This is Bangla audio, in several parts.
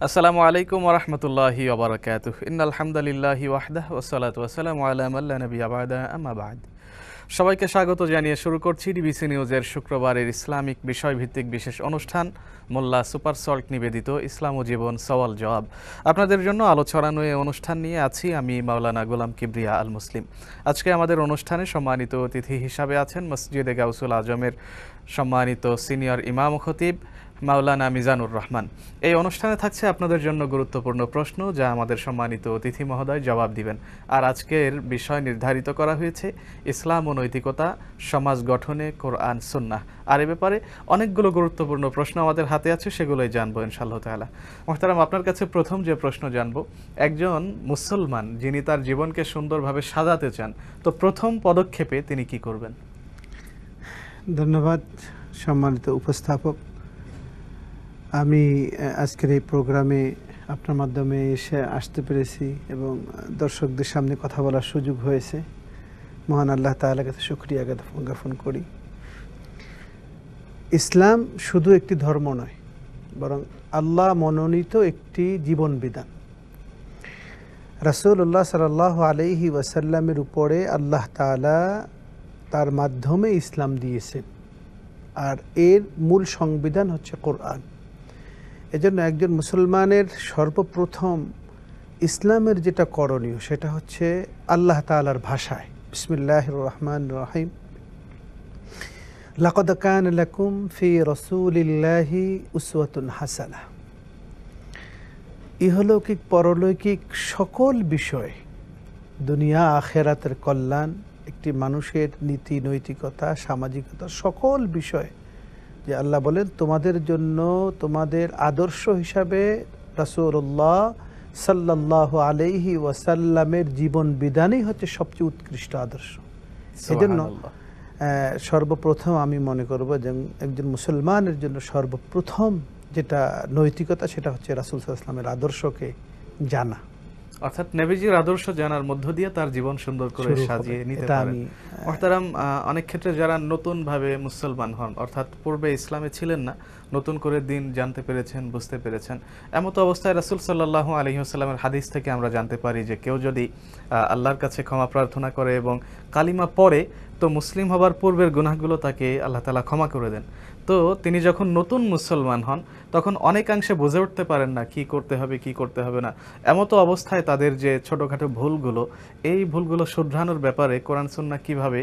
আসসালামু আলাইকুম ওয়া রাহমাতুল্লাহি ওয়া বারাকাতুহু ইন্নাল হামদালিল্লাহি ওয়াহদাহু ওয়াসসালাতু ওয়াসসালামু আলা মান লা নাবিয়্যা বা'দা আম্মা বা'দ। সবাইকে স্বাগত জানিয়ে শুরু করছি ডিবিসি নিউজের শুক্রবারের ইসলামিক বিষয়ভিত্তিক বিশেষ অনুষ্ঠান মোল্লা সুপার সল্ট নিবেদিত ইসলাম ও জীবন সওয়াল জবাব। আপনাদের জন্য আলো ছড়ানো এই অনুষ্ঠান নিয়ে আছি আমি মাওলানা গোলাম কিবরিয়া আল মুসলিম। আজকে আমাদের অনুষ্ঠানে সম্মানিত অতিথি হিসাবে আছেন মসজিদে গাউসুল আজমের সম্মানিত সিনিয়র ইমাম ও খতিব মাওলানা মিজানুর রহমান। এই অনুষ্ঠানে থাকছে আপনাদের জন্য গুরুত্বপূর্ণ প্রশ্ন যা আমাদের সম্মানিত অতিথি মহোদয় জবাব দিবেন। আর আজকের বিষয় নির্ধারিত করা হয়েছে ইসলাম ও নৈতিকতা, সমাজ গঠনে কোরআন সুন্নাহ। আর এ ব্যাপারে অনেকগুলো গুরুত্বপূর্ণ প্রশ্ন আমাদের হাতে আছে, সেগুলোই জানবো ইনশাআল্লাহ তাআলা। মুহতারাম, আপনার কাছে প্রথম যে প্রশ্ন জানবো, একজন মুসলমান যিনি তার জীবনকে সুন্দরভাবে সাজাতে চান, তো প্রথম পদক্ষেপে তিনি কি করবেন? ধন্যবাদ সম্মানিত উপস্থাপক। আমি আজকের এই প্রোগ্রামে আপনার মাধ্যমে আসতে পেরেছি এবং দর্শকদের সামনে কথা বলার সুযোগ হয়েছে। মহান আল্লাহ তাআলার কাছে শুকরিয়া জ্ঞাপন করি। ইসলাম শুধু একটি ধর্ম নয়, বরং আল্লাহ মনোনীত একটি জীবন বিধান। রাসূলুল্লাহ সাল্লাল্লাহু আলাইহি ওয়াসাল্লামের উপরে আল্লাহ তাআলা তার মাধ্যমে ইসলাম দিয়েছেন, আর এর মূল সংবিধান হচ্ছে কোরআন। এজন্য একজন মুসলমানের সর্বপ্রথম ইসলামের যেটা করণীয় সেটা হচ্ছে আল্লাহ তাআলার ভাষায় বিসমিল্লাহির রহমানির রহিম, লাকাদ কানা লাকুম ফি রাসূলিল্লাহি উসওয়াতুন হাসানাহ। ইহলৌকিক পরলৌকিক সকল বিষয়, দুনিয়া আখিরাতের কল্যাণ, একটি মানুষের নীতি নৈতিকতা সামাজিকতা সকল বিষয় যে আল্লাহ বলেন তোমাদের জন্য তোমাদের আদর্শ হিসাবে রাসূলুল্লাহ সাল্লাল্লাহু আলাইহি ওয়াসাল্লামের জীবন বিধানই হচ্ছে সবচেয়ে উৎকৃষ্ট আদর্শ। এজন্য সর্বপ্রথম আমি মনে করব যে একজন মুসলমানের জন্য সর্বপ্রথম যেটা নৈতিকতা সেটা হচ্ছে রাসূল সাল্লাল্লাহু আলাইহি ওয়াসাল্লামের আদর্শকে জানা, অর্থাৎ নবীজির আদর্শ জানার মধ্য দিয়ে তার জীবন সুন্দর করে সাজিয়ে নিতে পারেন। মুহতারাম, অনেক ক্ষেত্রে যারা নতুনভাবে মুসলমান হন, অর্থাৎ পূর্বে ইসলামে ছিলেন না, নতুন করে দিন জানতে পেরেছেন, বুঝতে পেরেছেন, এমতো অবস্থায় রাসূল সাল্লাল্লাহু আলাইহি ওয়াসাল্লামের হাদিস থেকে আমরা জানতে পারি যে কেউ যদি আল্লাহর কাছে ক্ষমা প্রার্থনা করে এবং কালিমা পড়ে, তো মুসলিম হবার পূর্বের গুনাহগুলো তাকে আল্লাহ তাআলা ক্ষমা করে দেন। তো তিনি যখন নতুন মুসলমান হন তখন অনেকাংশে বুঝে উঠতে পারেন না কি করতে হবে কি করতে হবে না। এমতো অবস্থায় তাদের যে ছোটোখাটো ভুলগুলো, এই ভুলগুলো শুধরানোর ব্যাপারে কোরআন সুন্নাহ কিভাবে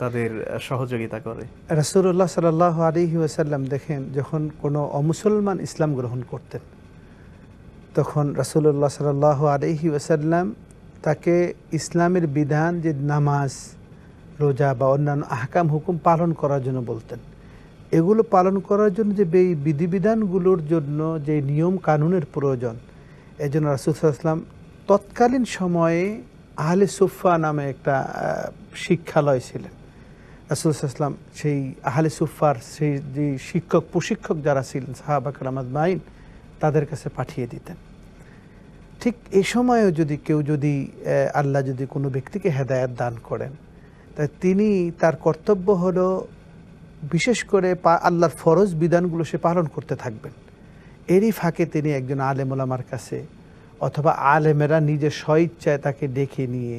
তাদের সহযোগিতা করে? রাসূলুল্লাহ সাল্লাল্লাহু আলাইহি ওয়াসাল্লাম দেখেন, যখন কোনো অমুসলমান ইসলাম গ্রহণ করতেন তখন রাসূলুল্লাহ সাল্লাল্লাহু আলাইহি ওয়াসাল্লাম তাকে ইসলামের বিধান যে নামাজ, রোজা বা অন্যান্য আহকাম হুকুম পালন করার জন্য বলতেন। এগুলো পালন করার জন্য যে বিধিবিধানগুলোর জন্য যে নিয়ম কানুনের প্রয়োজন, এই জন্য রাসূল সাল্লাল্লাহু আলাইহি ওয়াসাল্লাম তৎকালীন সময়ে আহলে সুফা নামে একটা শিক্ষালয় ছিলেন। রাসূল সাল্লাল্লাহু আলাইহি ওয়াসাল্লাম সেই আহলে সুফার সেই যে শিক্ষক প্রশিক্ষক যারা ছিলেন সাহাবা কেরাম আজমাইন, তাদের কাছে পাঠিয়ে দিতেন। ঠিক এই সময়েও কেউ যদি আল্লাহ যদি কোনো ব্যক্তিকে হেদায়েত দান করেন, তাই তিনি তার কর্তব্য হলো বিশেষ করে আল্লাহর ফরজ বিধানগুলো সে পালন করতে থাকবেন। এরই ফাঁকে তিনি একজন আলেম ওলামার কাছে অথবা আলেমেরা নিজের স্বইচ্ছায় তাকে ডেকে নিয়ে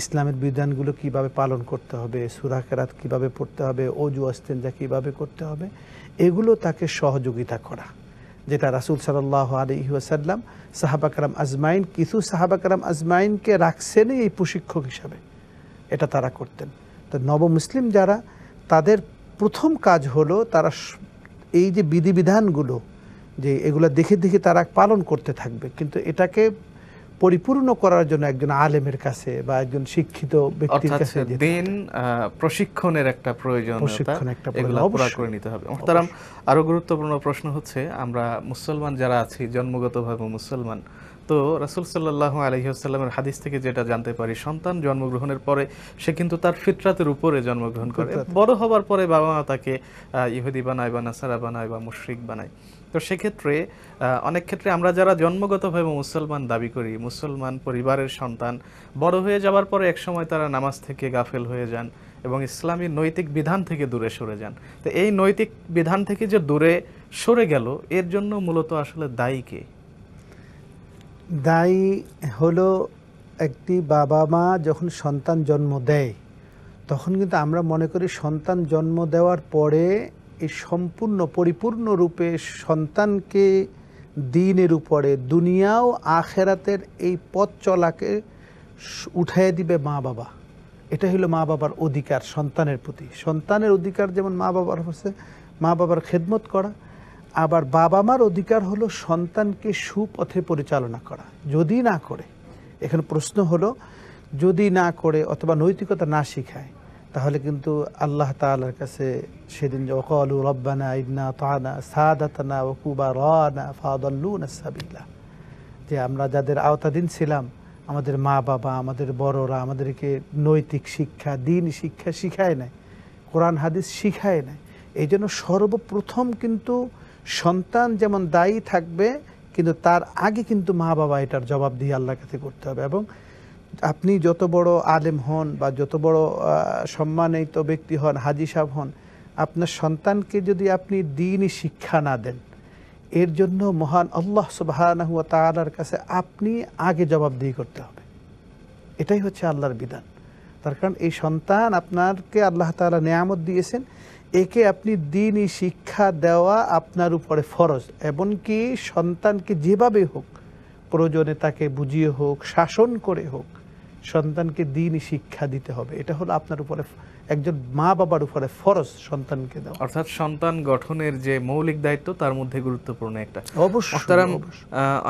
ইসলামের বিধানগুলো কিভাবে পালন করতে হবে, সূরা কেরাত কিভাবে পড়তে হবে, ওযু ইস্তেনজা কিভাবে করতে হবে, এগুলো তাকে সহযোগিতা করা, যেটা রাসূল সাল্লাল্লাহু আলাইহি ওয়াসাল্লাম সাহাবা কেরাম আজমাইন, কিছু সাহাবা কেরাম আজমাইনকে রাখছেনই এই প্রশিক্ষক হিসাবে, এটা তারা করতেন। তো নবমুসলিম যারা, তাদের প্রথম কাজ হলো তারা এই যে বিধিবিধানগুলো যে এগুলো দেখে দেখে তারা পালন করতে থাকবে, কিন্তু এটাকে পরিপূর্ণ করার জন্য একজন আলেমের কাছে বা একজন শিক্ষিত ব্যক্তির কাছে দিন প্রশিক্ষণের একটা প্রয়োজনীয়তা, এগুলো পুরো করে নিতে হবে। মুহতারাম, আরো গুরুত্বপূর্ণ প্রশ্ন হচ্ছে, আমরা মুসলমান যারা আছি জন্মগতভাবে মুসলমান, তো রাসূল সাল্লাল্লাহু আলাইহি ওয়াসাল্লামের হাদিস থেকে যেটা জানতে পারি, সন্তান জন্মগ্রহণের পরে সে কিন্তু তার ফিতরাতের উপরে জন্মগ্রহণ করে। বড় হবার পরে বাবা মা তাকে ইহুদি বানায় বা নাসারা বানায় বা মুশরিক বানায়। তো সেক্ষেত্রে অনেক ক্ষেত্রে আমরা যারা জন্মগতভাবে মুসলমান দাবি করি, মুসলমান পরিবারের সন্তান, বড় হয়ে যাবার পরে একসময় তারা নামাজ থেকে গাফেল হয়ে যান এবং ইসলামী নৈতিক বিধান থেকে দূরে সরে যান। তো এই নৈতিক বিধান থেকে যে দূরে সরে গেল, এর জন্য মূলত আসলে দায়ী কে? দায়ী হলো একটি বাবা মা যখন সন্তান জন্ম দেয় তখন কিন্তু আমরা মনে করি সন্তান জন্ম দেওয়ার পরে এই সম্পূর্ণ পরিপূর্ণরূপে সন্তানকে দ্বীনের উপরে দুনিয়াও আখেরাতের এই পথ চলাকে উঠাইয়ে দিবে মা বাবা। এটা হলো মা বাবার অধিকার সন্তানের প্রতি। সন্তানের অধিকার যেমন মা বাবার হচ্ছে মা বাবার খেদমত করা, আবার বাবা মার অধিকার হলো সন্তানকে সুপথে পরিচালনা করা। যদি না করে, এখানে প্রশ্ন হলো যদি না করে অথবা নৈতিকতা না শিখায় তাহলে কিন্তু আল্লাহ তাআলার কাছে সেদিন ওয়াকালু রব্বানা ইন্না আতানা সাদাতানা ওয়া কুবারানা ফাদাল্লুনা সাবিলা, যে আমরা যাদের আওতাধীন ছিলাম আমাদের মা বাবা আমাদের বড়রা আমাদেরকে নৈতিক শিক্ষা দিন শিক্ষা শিখায় নাই, কোরআন হাদিস শিখায় নাই। এই জন্য সর্বপ্রথম কিন্তু সন্তান যেমন দায়ী থাকবে কিন্তু তার আগে কিন্তু মা বাবা এটার জবাব দিয়ে আল্লাহর কাছে করতে হবে। এবং আপনি যত বড় আলেম হন বা যত বড় সম্মানিত ব্যক্তি হন, হাজী সাহেব হন, আপনার সন্তানকে যদি আপনি দ্বীনি শিক্ষা না দেন এর জন্য মহান আল্লাহ সুবহানাহু ওয়া তাআলার কাছে আপনি আগে জবাবদিহি করতে হবে। এটাই হচ্ছে আল্লাহর বিধান। তার কারণ এই সন্তান আপনাকে আল্লাহ তাআলা নেয়ামত দিয়েছেন, একে আপনি দ্বীনি শিক্ষা দেওয়া আপনার উপরে ফরজ। এমনকি সন্তানকে যেভাবে হোক, প্রয়োজনে তাকে বুঝিয়ে হোক শাসন করে হোক, সন্তানকে দ্বীনি শিক্ষা দিতে হবে। এটা হলো আপনার উপরে একজন মা বাবার উপরে ফরজ সন্তানকে দেওয়া। অর্থাৎ সন্তান গঠনের যে মৌলিক দায়িত্ব তার মধ্যে গুরুত্বপূর্ণ একটা। অবশ্যই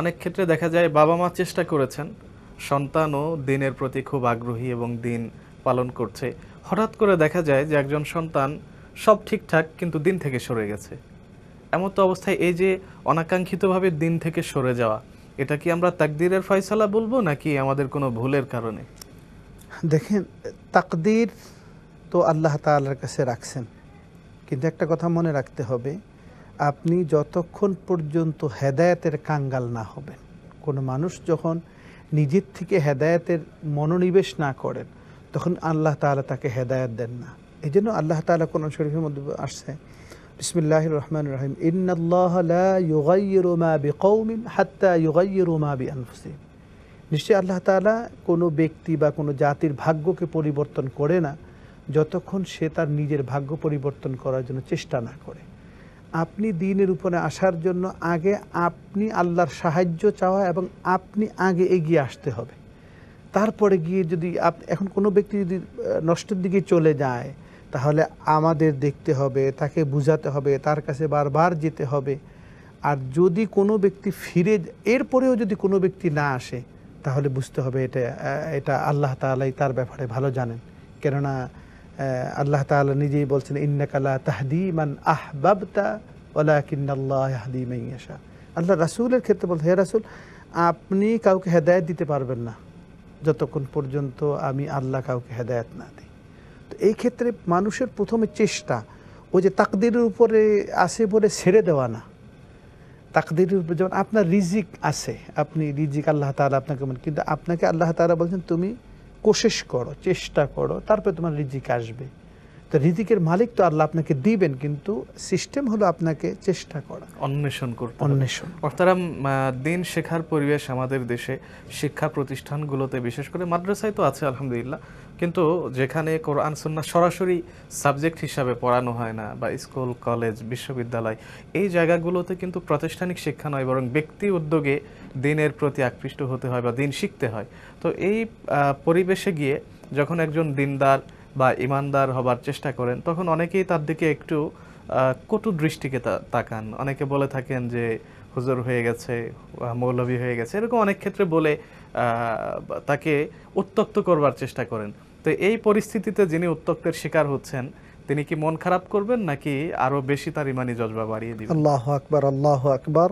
অনেক ক্ষেত্রে দেখা যায় বাবা মা চেষ্টা করেছেন, সন্তানও দিনের প্রতি খুব আগ্রহী এবং দিন পালন করছে, হঠাৎ করে দেখা যায় যে একজন সন্তান সব ঠিকঠাক কিন্তু দিন থেকে সরে গেছে। এমন তো অবস্থায় এই যে অনাকাঙ্ক্ষিতভাবে দিন থেকে সরে যাওয়া, এটা কি আমরা তাকদীরের ফয়সালা বলবো নাকি আমাদের কোনো ভুলের কারণে? দেখেন, তাকদীর তো আল্লাহ তাআলার কাছে রাখছেন, কিন্তু একটা কথা মনে রাখতে হবে, আপনি যতক্ষণ পর্যন্ত হেদায়েতের কাঙ্গাল না হবেন, কোনো মানুষ যখন নিজের থেকে হেদায়েতের মনোনিবেশ না করেন তখন আল্লাহ তাআলা তাকে হেদায়েত দেন না। এই জন্য আল্লাহ তাআলা কোরআন শরীফের মধ্যে আসছে, বিসমিল্লাহির রহমানির রহিম, ইন্নাল্লাহা লা ইউগাইয়িরু মা বিকওমিন হাত্তা ইউগাইয়িরু মা বিআনফুসিহিম। নিশ্চয়ই আল্লাহ তাআলা কোনো ব্যক্তি বা কোনো জাতির ভাগ্যকে পরিবর্তন করে না যতক্ষণ সে তার নিজের ভাগ্য পরিবর্তন করার জন্য চেষ্টা না করে। আপনি দ্বীনের উপরে আসার জন্য আগে আপনি আল্লাহর সাহায্য চাওয়া এবং আপনি আগে এগিয়ে আসতে হবে। তারপরে গিয়ে যদি এখন কোনো ব্যক্তি যদি নষ্টের দিকে চলে যায় তাহলে আমাদের দেখতে হবে, তাকে বুঝাতে হবে, তার কাছে বারবার যেতে হবে। আর যদি কোনো ব্যক্তি এরপরেও যদি কোনো ব্যক্তি না আসে তাহলে বুঝতে হবে এটা আল্লাহ তাআলাই তার ব্যাপারে ভালো জানেন। কেননা আল্লাহ তাআলা নিজেই বলছেন, ইন্নাকা লা তাহদি মান আহবাবতা ওয়ালাকিন্নাল্লাহ ইয়াহদি মান ইয়াশা। আল্লাহ রাসূলের ক্ষেত্রে বলতে, হে রাসূল, আপনি কাউকে হেদায়েত দিতে পারবেন না যতক্ষণ পর্যন্ত আমি আল্লাহ কাউকে হেদায়েত না দিই। তো এই ক্ষেত্রে মানুষের প্রথমে চেষ্টা ওই যে তাকদীরের উপরে আসে বলে ছেড়ে দেওয়া না। তাকদীরের উপরে যেমন আপনার রিজিক আছে, আপনি রিজিক আল্লাহ তাআলা আপনাকে, কিন্তু আপনাকে আল্লাহ তাআলা বলছেন তুমি কোশিশ করো, চেষ্টা করো, তারপরে তোমার রিজিক আসবে। তো রিজিকের মালিক তো আল্লাহ আপনাকে দিবেন, কিন্তু সিস্টেম হলো আপনাকে চেষ্টা করা, অন্বেষণ করতে। অর্থাৎ দিন শেখার পরিবেশ আমাদের দেশে শিক্ষা প্রতিষ্ঠানগুলোতে, বিশেষ করে মাদ্রাসায় তো আছে আলহামদুলিল্লাহ, কিন্তু যেখানে কোরআন সুন্নাহ সরাসরি সাবজেক্ট হিসাবে পড়ানো হয় না, বা স্কুল কলেজ বিশ্ববিদ্যালয় এই জায়গাগুলোতে কিন্তু প্রাতিষ্ঠানিক শিক্ষা নয়, বরং ব্যক্তি উদ্যোগে দিনের প্রতি আকৃষ্ট হতে হয় বা দিন শিখতে হয়। তো এই পরিবেশে গিয়ে যখন একজন দিনদার বা ইমানদার হবার চেষ্টা করেন তখন অনেকেই তার দিকে একটু কটু দৃষ্টিকে তাকান। অনেকে বলে থাকেন যে হুজুর হয়ে গেছে, মৌলভী হয়ে গেছে, এরকম অনেক ক্ষেত্রে বলে তাকে উত্ত্যক্ত করবার চেষ্টা করেন। তো এই পরিস্থিতিতে যিনি উত্ত্যক্তের শিকার হচ্ছেন তিনি কি মন খারাপ করবেন নাকি আরো বেশি তার ইমানি জজবা বাড়িয়ে দিবেন? আল্লাহু আকবার, আল্লাহু আকবার,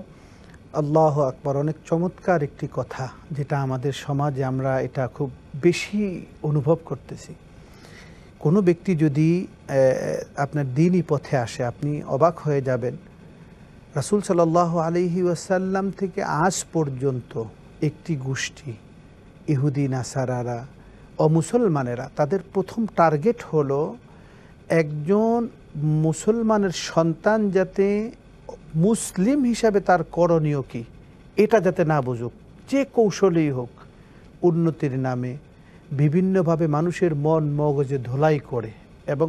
আল্লাহু আকবার। অনেক চমৎকার একটি কথা, যেটা আমাদের সমাজে আমরা এটা খুব বেশি অনুভব করতেছি। কোনো ব্যক্তি যদি আপনার দ্বীনি পথে আসে আপনি অবাক হয়ে যাবেন, রাসূল সাল্লাল্লাহু আলাইহি ওয়াসাল্লাম থেকে আজ পর্যন্ত একটি গোষ্ঠী ইহুদি নাসারারা অমুসলমানেরা তাদের প্রথম টার্গেট হলো একজন মুসলমানের সন্তান যাতে মুসলিম হিসাবে তার করণীয় কি এটা যাতে না বুঝুক, যে কৌশলেই হোক উন্নতির নামে বিভিন্নভাবে মানুষের মন মগজে ধোলাই করে এবং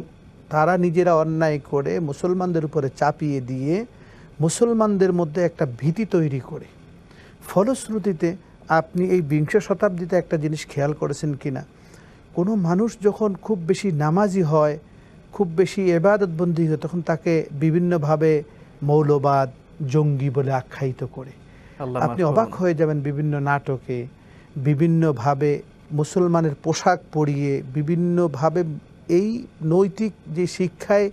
তারা নিজেরা অন্যায় করে মুসলমানদের উপরে চাপিয়ে দিয়ে মুসলমানদের মধ্যে একটা ভীতি তৈরি করে। ফলশ্রুতিতে আপনি এই বিংশ শতাব্দীতে একটা জিনিস খেয়াল করেছেন কিনা, কোনো মানুষ যখন খুব বেশি নামাজি হয়, খুব বেশি ইবাদতবন্দি হয়, তখন তাকে বিভিন্নভাবে মৌলবাদ, জঙ্গি বলে আখ্যায়িত করে। আপনি অবাক হয়ে যাবেন, বিভিন্ন নাটকে বিভিন্নভাবে মুসলমানের পোশাক পরিয়ে বিভিন্নভাবে এই নৈতিক যে শিক্ষায়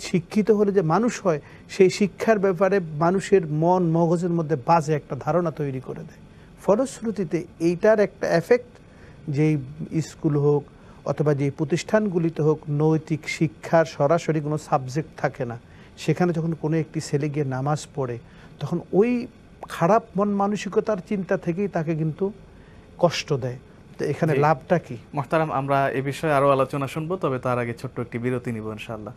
শিক্ষিত হলে যে মানুষ হয়, সেই শিক্ষার ব্যাপারে মানুষের মন মগজের মধ্যে বাজে একটা ধারণা তৈরি করে দেয়। ফলশ্রুতিতে এইটার একটা এফেক্ট, যেই স্কুল হোক অথবা যেই প্রতিষ্ঠানগুলিতে হোক নৈতিক শিক্ষার সরাসরি কোনো সাবজেক্ট থাকে না, সেখানে যখন কোনো একটি ছেলে গিয়ে নামাজ পড়ে, তখন ওই খারাপ মন মানসিকতার চিন্তা থেকেই তাকে কিন্তু কষ্ট দেয়। তো এখানে লাভটা কি? মোহতারাম, আমরা এ বিষয়ে আরো আলোচনা শুনবো, তবে তার আগে ছোট্ট একটি বিরতি নিব ইনশাআল্লাহ।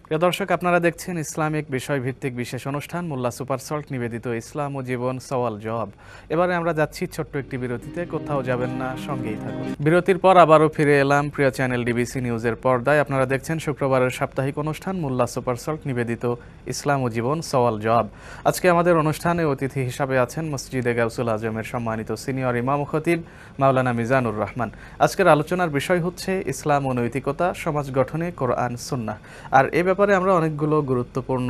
প্রিয় দর্শক, আপনারা দেখছেন ইসলামিক বিষয় ভিত্তিক বিশেষ অনুষ্ঠান মোল্লা সুপার সল্ট নিবেদিত ইসলাম ও জীবন সওয়াল জবাব। এবারে আমরা যাচ্ছি ছোট্ট একটি বিরতিতে, কোথাও যাবেন না, সঙ্গেই থাকুন। বিরতির পর আবারও ফিরে এলাম প্রিয় চ্যানেল ডিবিসি নিউজের পর্দায়। আপনারা দেখছেন শুক্রবারের সাপ্তাহিক অনুষ্ঠান মোল্লা সুপার সল্ট নিবেদিত ইসলাম ও জীবন সওয়াল জবাব। আজকে আমাদের অনুষ্ঠানে অতিথি হিসাবে আছেন মসজিদে গাউসুল আজমের সম্মানিত সিনিয়র ইমাম ও খতিব মাওলানা মিজানুর রহমান। আজকের আলোচনার বিষয় হচ্ছে ইসলাম ও নৈতিকতা, সমাজ গঠনে কোরআন সুন্নাহ। আর এ ব্যাপারে আমরা অনেকগুলো গুরুত্বপূর্ণ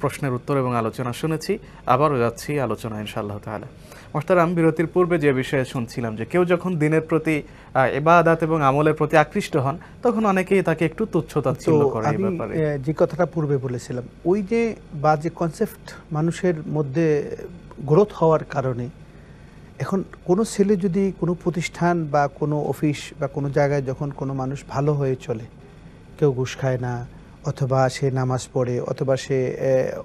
প্রশ্নের উত্তর এবং আলোচনা শুনেছি, আবারও যাচ্ছি আলোচনা ইনশাআল্লাহ তাআলা। মোহতারাম, বিরতির পূর্বে যে বিষয়ে শুনছিলাম যে কেউ যখন দিনের প্রতি ইবাদত এবং আমলের প্রতি আকৃষ্ট হন, তখন অনেকেই তাকে একটু তুচ্ছ-তাচ্ছিল্য করে। এই ব্যাপারে যে কথাটা পূর্বে বলেছিলাম, ওই যে বাজে কনসেপ্ট মানুষের মধ্যে গ্রোথ হওয়ার কারণে এখন কোনো ছেলে যদি কোনো প্রতিষ্ঠান বা কোনো অফিস বা কোনো জায়গায় যখন কোনো মানুষ ভালো হয়ে চলে, কেউ ঘুষ খায় না, অথবা সে নামাজ পড়ে, অথবা সে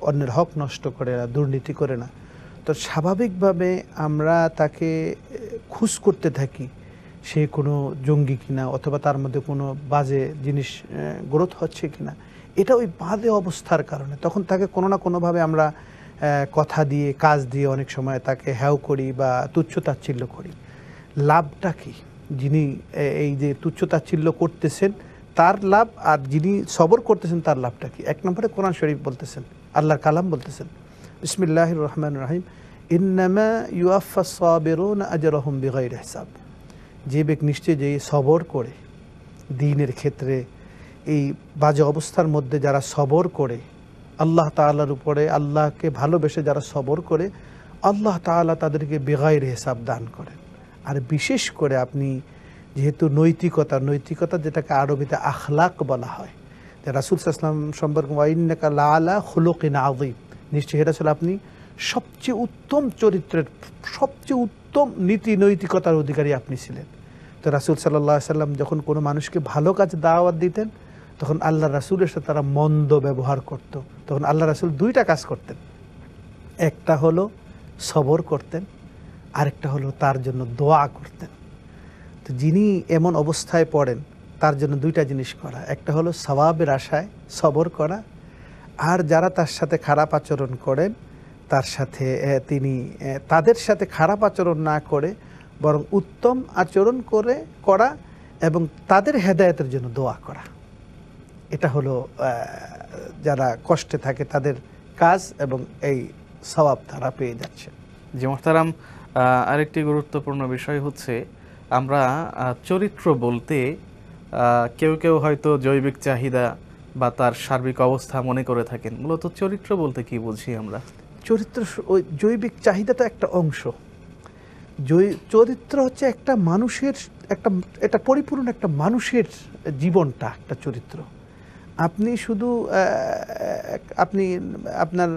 অন্যের হক নষ্ট করে না, দুর্নীতি করে না, তো স্বাভাবিকভাবে আমরা তাকে খুঁজ করতে থাকি সে কোনো জঙ্গি কিনা, অথবা তার মধ্যে কোনো বাজে জিনিস গ্রোথ হচ্ছে কিনা। এটা ওই বাজে অবস্থার কারণে তখন তাকে কোনো না কোনোভাবে আমরা কথা দিয়ে, কাজ দিয়ে অনেক সময় তাকে হ্যাও করি বা তুচ্ছ-তাচ্ছিল্য করি। লাভটা কি? যিনি এই যে তুচ্ছ-তাচ্ছিল্য করতেছেন তার লাভ, আর যিনি সবর করতেছেন তার লাভটা কি? এক নম্বরে কোরআন শরীফ বলতেছেন, আল্লাহর কালাম বলতেছেন, বিসমিল্লাহির রহমানির রহিম, ইন্নামা ইউয়াফফাস সাবিরুনা আজরাহুম বিগাইরি হিসাব। যে ব্যক্তি নিশ্চয় যে সবর করে দ্বীনের ক্ষেত্রে, এই বাজে অবস্থার মধ্যে যারা সবর করে, আল্লাহ তাআলার উপরে, আল্লাহকে ভালোবেসে যারা সবর করে, আল্লাহ তাআলা তাদেরকে বিগাইরি হিসাব দান করেন। আর বিশেষ করে আপনি যেহেতু নৈতিকতা যেটাকে আরবিতে আখলাক বলা হয়, রাসূল সাল্লাল্লাহু আলাইহি ওয়াসাল্লাম সম্পর্কে ওয়াইন্নাকা লাআলা খুলুকিন আযীম, নিশ্চয়ই এটা ছিল আপনি সবচেয়ে উত্তম চরিত্রের, সবচেয়ে উত্তম নীতি নৈতিকতার অধিকারী আপনি ছিলেন। তো রাসূল সাল্লাল্লাহু আলাইহি ওয়াসাল্লাম যখন কোনো মানুষকে ভালো কাজ দাওয়াত দিতেন, তখন আল্লাহ রাসূলের সাথে তারা মন্দ ব্যবহার করত, তখন আল্লাহ রাসূল দুইটা কাজ করতেন। একটা হলো সবর করতেন, আরেকটা হলো তার জন্য দোয়া করতেন। তো যিনি এমন অবস্থায় পড়েন তার জন্য দুইটা জিনিস করা, একটা হলো সওয়াবের আশায় সবর করা, আর যারা তার সাথে খারাপ আচরণ করেন তার সাথে তিনি তাদের সাথে খারাপ আচরণ না করে বরং উত্তম আচরণ করা এবং তাদের হেদায়েতের জন্য দোয়া করা। এটা হলো যারা কষ্টে থাকে তাদের কাজ, এবং এই সওয়াব তারা পেয়ে যাচ্ছে। জি মোহতারাম, আরেকটি গুরুত্বপূর্ণ বিষয় হচ্ছে আমরা চরিত্র বলতে কেউ কেউ হয়তো জৈবিক চাহিদা বা তার সার্বিক অবস্থা মনে করে থাকেন। মূলত চরিত্র বলতে কি বুঝি আমরা? চরিত্র, ওই জৈবিক চাহিদা তো একটা অংশ। চরিত্র হচ্ছে একটা মানুষের একটা পরিপূর্ণ একটা মানুষের জীবনটা একটা চরিত্র। আপনি শুধু আপনি আপনার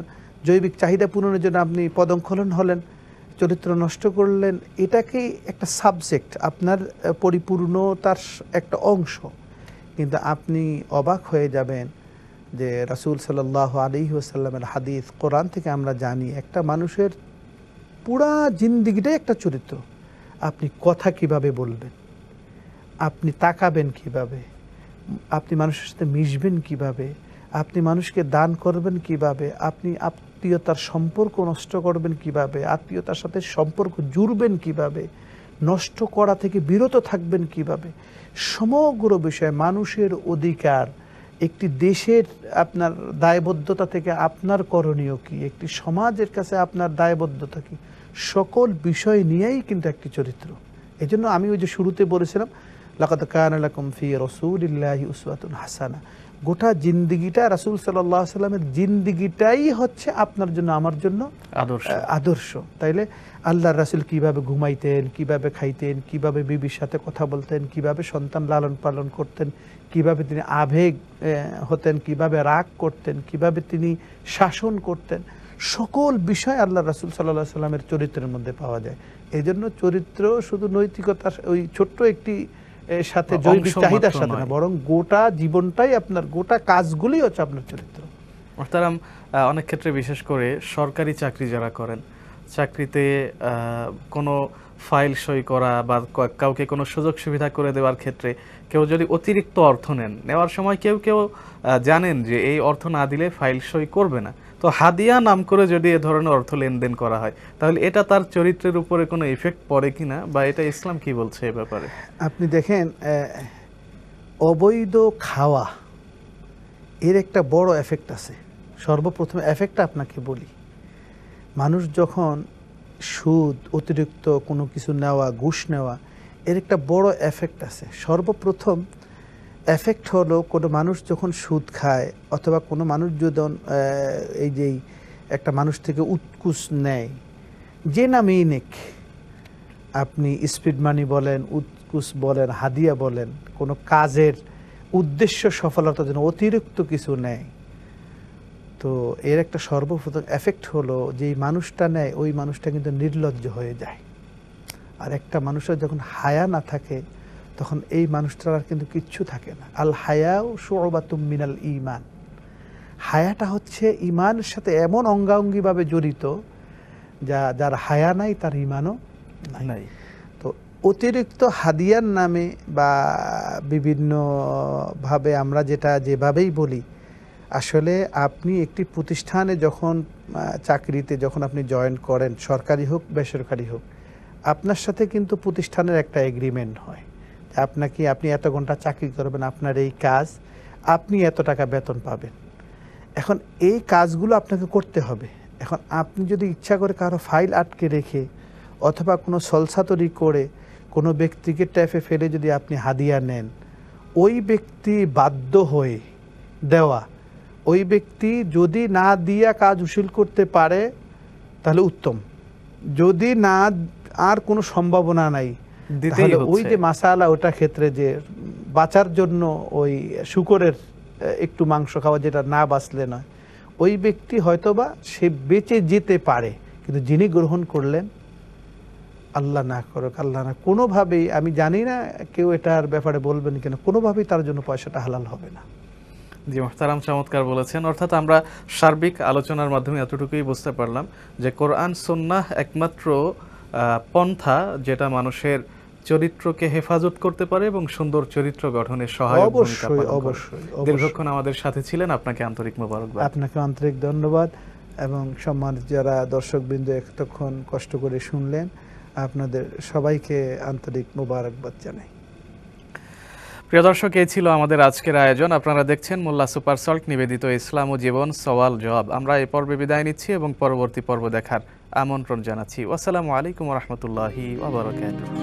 জৈবিক চাহিদা পূরণের জন্য আপনি পদস্খলন হলেন, চরিত্র নষ্ট করলেন, এটাকেই একটা সাবজেক্ট, আপনার পরিপূর্ণতার একটা অংশ। কিন্তু আপনি অবাক হয়ে যাবেন যে রাসূল সাল্লাল্লাহু আলাইহি ওয়াসাল্লামের হাদিস, কোরআন থেকে আমরা জানি একটা মানুষের পুরা জিন্দেগিটাই একটা চরিত্র। আপনি কথা কিভাবে বলবেন, আপনি তাকাবেন কিভাবে, আপনি মানুষের সাথে মিশবেন কিভাবে, আপনি মানুষকে দান করবেন কিভাবে, আপনি আত্মীয়তার সম্পর্ক নষ্ট করবেন কিভাবে, আত্মীয়তার সাথে সম্পর্ক জুড়বেন কিভাবে, নষ্ট করা থেকে বিরত থাকবেন কিভাবে, সমগ্র বিষয়ে মানুষের অধিকার, একটি দেশের আপনার দায়বদ্ধতা থেকে আপনার করণীয় কি, একটি সমাজের কাছে আপনার দায়বদ্ধতা কি, সকল বিষয় নিয়েই কিন্তু একটি চরিত্র। এই জন্য আমি ওই যে শুরুতে বলেছিলাম লাকাদ কানা লাকুম ফি রাসূলিল্লাহি উসওয়াতুন হাসানা, গোটা জিন্দিগিটা রাসূল সাল্লাল্লাহু আলাইহি সাল্লামের জিন্দিগিটাই হচ্ছে আপনার জন্য আমার জন্য আদর্শ। তাইলে আল্লাহর রাসূল কিভাবে ঘুমাইতেন, কিভাবে খাইতেন, কিভাবে বিবির সাথে কথা বলতেন, কিভাবে সন্তান লালন পালন করতেন, কিভাবে তিনি আবেগ হতেন, কিভাবে রাগ করতেন, কিভাবে তিনি শাসন করতেন, সকল বিষয় আল্লাহ রাসূল সাল্লাল্লাহু আলাইহি সাল্লামের চরিত্রের মধ্যে পাওয়া যায়। এই জন্য চরিত্র শুধু নৈতিকতার ওই ছোট্ট একটি সাথে জৈবিক চাহিদার সাথে না, বরং গোটা জীবনটাই আপনার, গোটা কাজগুলি হচ্ছে আপনার চরিত্র। মোহতারাম, অনেক ক্ষেত্রে বিশেষ করে সরকারি চাকরি যারা করেন, চাকরিতে কোনো ফাইল সই করা বা কাউকে কোনো সুযোগ সুবিধা করে দেওয়ার ক্ষেত্রে কেউ যদি অতিরিক্ত অর্থ নেওয়ার সময় কেউ জানেন যে এই অর্থ না দিলে ফাইল সই করবে না, তো হাদিয়া নাম করে যদি এ ধরনের অর্থ লেনদেন করা হয় তাহলে এটা তার চরিত্রের উপরে কোনো ইফেক্ট পড়ে কিনা, বা এটা ইসলাম কি বলছে এ ব্যাপারে? আপনি দেখেন, অবৈধ খাওয়া এর একটা বড় এফেক্ট আছে। সর্বপ্রথম এফেক্টটা আপনাকে বলি, মানুষ যখন সুদ, অতিরিক্ত কোনো কিছু নেওয়া, ঘুষ নেওয়া, এর একটা বড় এফেক্ট আছে। সর্বপ্রথম এফেক্ট হলো, কোনো মানুষ যখন সুদ খায় অথবা কোনো মানুষ যদি এই যে একটা মানুষ থেকে উৎকুচ নেয়, যে নামেই নেক, আপনি স্পিড মানি বলেন, উৎকুচ বলেন, হাদিয়া বলেন, কোনো কাজের উদ্দেশ্য সফলতার জন্য অতিরিক্ত কিছু নেয়, তো এর একটা সর্বপ্রথম এফেক্ট হলো যে এই মানুষটা নেয় ওই মানুষটা কিন্তু নির্লজ্জ হয়ে যায়। আর একটা মানুষের যখন হায়া না থাকে তখন এই মানুষটার আর কিন্তু কিচ্ছু থাকে না। আল হায়াউ শুউবাতুম মিনাল ঈমান, হায়াটা হচ্ছে ঈমানের সাথে এমন অঙ্গাঙ্গিভাবে জড়িত, যার হায়া নাই তার ঈমানও নাই। তো অতিরিক্ত হাদিয়ার নামে বা বিভিন্নভাবে আমরা যেভাবেই বলি, আসলে আপনি একটি প্রতিষ্ঠানে যখন চাকরিতে যখন আপনি জয়েন করেন, সরকারি হোক বেসরকারি হোক, আপনার সাথে কিন্তু প্রতিষ্ঠানের একটা এগ্রিমেন্ট হয় যে আপনি এত ঘন্টা চাকরি করবেন, আপনার এই কাজ, আপনি এত টাকা বেতন পাবেন। এখন এই কাজগুলো আপনাকে করতে হবে। এখন আপনি যদি ইচ্ছা করে কারো ফাইল আটকে রেখে অথবা কোনো সলসাতরি করে কোনো ব্যক্তিকে ট্যাপে ফেলে যদি আপনি হাদিয়া নেন, ওই ব্যক্তি বাধ্য হয়ে দেওয়া, ওই ব্যক্তি যদি না দিয়া কাজ উশিল করতে পারে তাহলে উত্তম, যদি না আর কোনো সম্ভাবনা নাই তাহলে ওই যে মাসালা, ওটা ক্ষেত্রে যে বাঁচার জন্য ওই শুকরের একটু মাংস খাওয়া, যেটা না বাঁচলে নয়, ওই ব্যক্তি হয়তোবা সে বেঁচে যেতে পারে, কিন্তু যিনি গ্রহণ করলেন, আল্লাহ না করুক, আল্লাহ না, কোনোভাবেই, আমি জানি না কেউ এটার ব্যাপারে বলবেন কিনা, কোনোভাবেই তার জন্য পয়সাটা হালাল হবে না। জি মুহতারাম, চমৎকার বলেছেন। অর্থাৎ আমরা সার্বিক আলোচনার মাধ্যমে এতটুকুই বুঝতে পারলাম যে কোরআন সুন্নাহ একমাত্র পন্থা যেটা মানুষের চরিত্রকে হেফাজত করতে পারে এবং সুন্দর চরিত্র গঠনের সহায়ক ভূমিকা পালন করে। অবশ্যই দীর্ঘক্ষণ আমাদের সাথে ছিলেন, আপনাকে আন্তরিক মোবারকবাদ। আপনাকে আন্তরিক ধন্যবাদ, এবং সম্মানিত যারা দর্শকবৃন্দ এতক্ষণ কষ্ট করে শুনলেন, আপনাদের সবাইকে আন্তরিক মোবারকবাদ জানাই। প্রিয় দর্শক, এই ছিল আমাদের আজকের আয়োজন। আপনারা দেখছেন মোল্লা সুপার সল্ট নিবেদিত ইসলাম ও জীবন সওয়াল জবাব। আমরা এই পর্বে বিদায় নিচ্ছি এবং পরবর্তী পর্ব দেখার আমন্ত্রণ জানাচ্ছি। আসসালামু আলাইকুম ওয়া রাহমাতুল্লাহি ওয়া বারাকাতুহু।